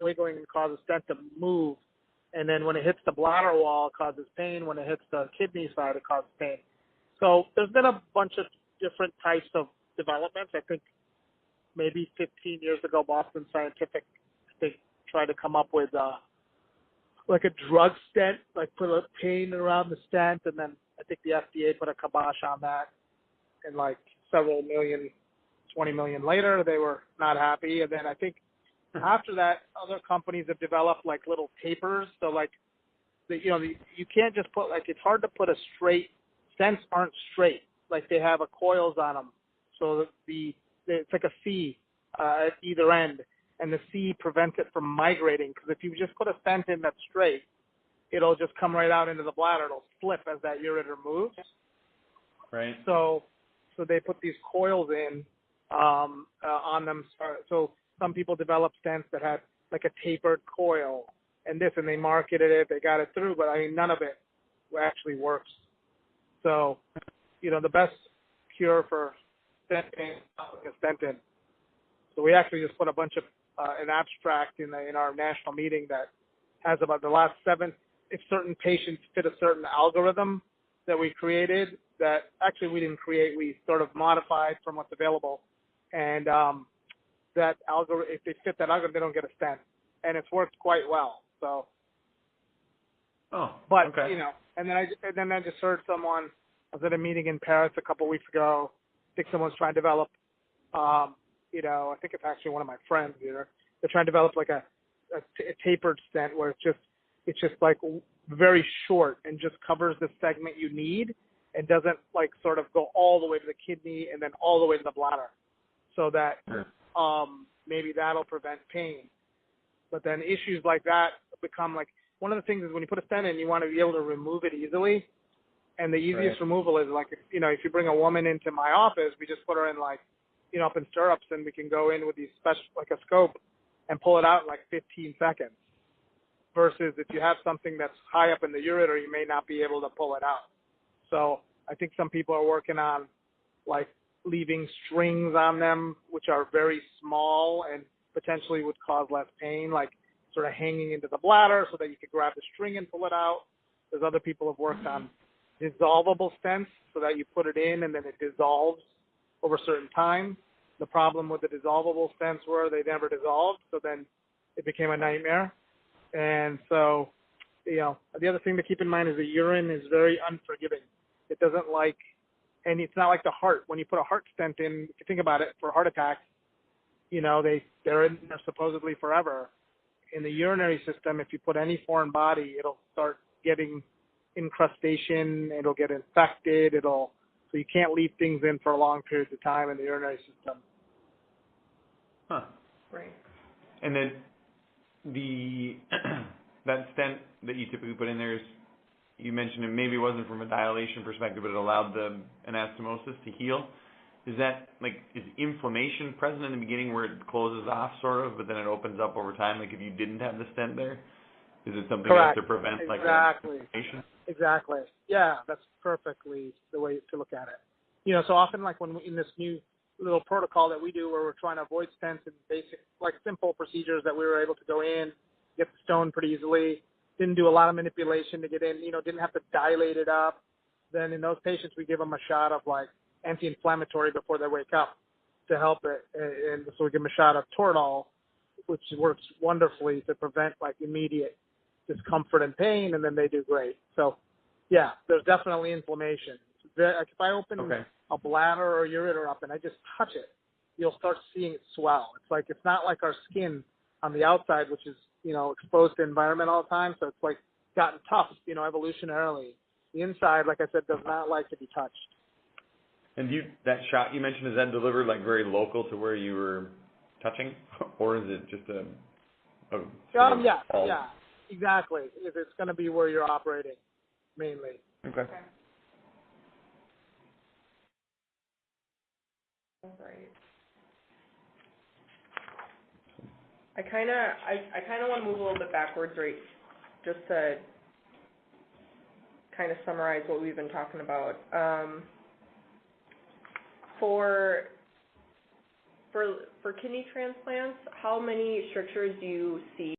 wiggling and cause the stent to move. And then when it hits the bladder wall, it causes pain. When it hits the kidney side, it causes pain. So there's been a bunch of different types of developments. I think maybe 15 years ago, Boston Scientific, they tried to come up with like a drug stent, like put a pain around the stent, and then I think the FDA put a kibosh on that. And like several million, 20 million later, they were not happy. And then I think after that, other companies have developed like little tapers. So like, you can't just put like, it's hard to put a straight, stents aren't straight. Like they have coils on them. So it's like a C at either end, and the C prevents it from migrating. Because if you just put a stent in that's straight, it'll just come right out into the bladder. It'll slip as that ureter moves. Right. So they put these coils in on them. So some people developed stents that had like a tapered coil and they marketed it. They got it through, but I mean, none of it actually works. So, the best cure for stent pain is stent in. So we actually just put a bunch of an abstract in our national meeting that has about the last 7. If certain patients fit a certain algorithm that we created, that actually we didn't create, we sort of modified from what's available, and that algorithm, if they fit that algorithm, they don't get a stent, and it's worked quite well. So, okay. And then I just heard someone. I was at a meeting in Paris a couple of weeks ago. I think someone's trying to develop. I think it's actually one of my friends here. They're trying to develop like a tapered stent where it's just like very short and just covers the segment you need and doesn't like sort of go all the way to the kidney and then all the way to the bladder, so that maybe that'll prevent pain. But then issues like that become like, one of the things is when you put a stent in, you want to be able to remove it easily. And the easiest removal is like, if you bring a woman into my office, we just put her in like, up in stirrups, and we can go in with these like a scope and pull it out in like 15 seconds. Versus if you have something that's high up in the ureter, you may not be able to pull it out. So I think some people are working on like leaving strings on them, which are very small and potentially would cause less pain, like sort of hanging into the bladder so that you could grab the string and pull it out. There's other people who have worked on dissolvable stents so that you put it in and then it dissolves over a certain time. The problem with the dissolvable stents were they never dissolved, so then it became a nightmare. And so, the other thing to keep in mind is the urine is very unforgiving. It doesn't like, and it's not like the heart. When you put a heart stent in, if you think about it, for heart attacks, they're in there supposedly forever. In the urinary system, if you put any foreign body, it'll start getting incrustation, it'll get infected, so you can't leave things in for long periods of time in the urinary system. Huh. Right. And then that stent that you typically put in there is, you mentioned it maybe wasn't from a dilation perspective, but it allowed the anastomosis to heal. Is that is inflammation present in the beginning where it closes off sort of, but then it opens up over time? Like if you didn't have the stent there, is it something Correct. that to prevent Exactly. inflammation? Exactly. Yeah, that's perfectly the way to look at it. So often like when in this new little protocol that we do where we're trying to avoid stents and basic, like simple procedures that we were able to go in, get the stone pretty easily, didn't do a lot of manipulation to get in, didn't have to dilate it up. Then in those patients, we give them a shot of like anti-inflammatory before they wake up to help it. And so we give them a shot of Toradol, which works wonderfully to prevent like immediate discomfort and pain, and then they do great. So yeah, there's definitely inflammation. Like if I open a bladder or ureter up and I just touch it, you'll start seeing it swell. It's not like our skin on the outside, which is, exposed to environment all the time. So it's like gotten tough, evolutionarily. The inside, like I said, does not like to be touched. And that shot you mentioned, is that delivered like very local to where you were touching, or is it just a yeah, exactly. It's going to be where you're operating, mainly. Okay. All right. I kind of want to move a little bit backwards, right, just to kind of summarize what we've been talking about. For for kidney transplants, how many strictures do you see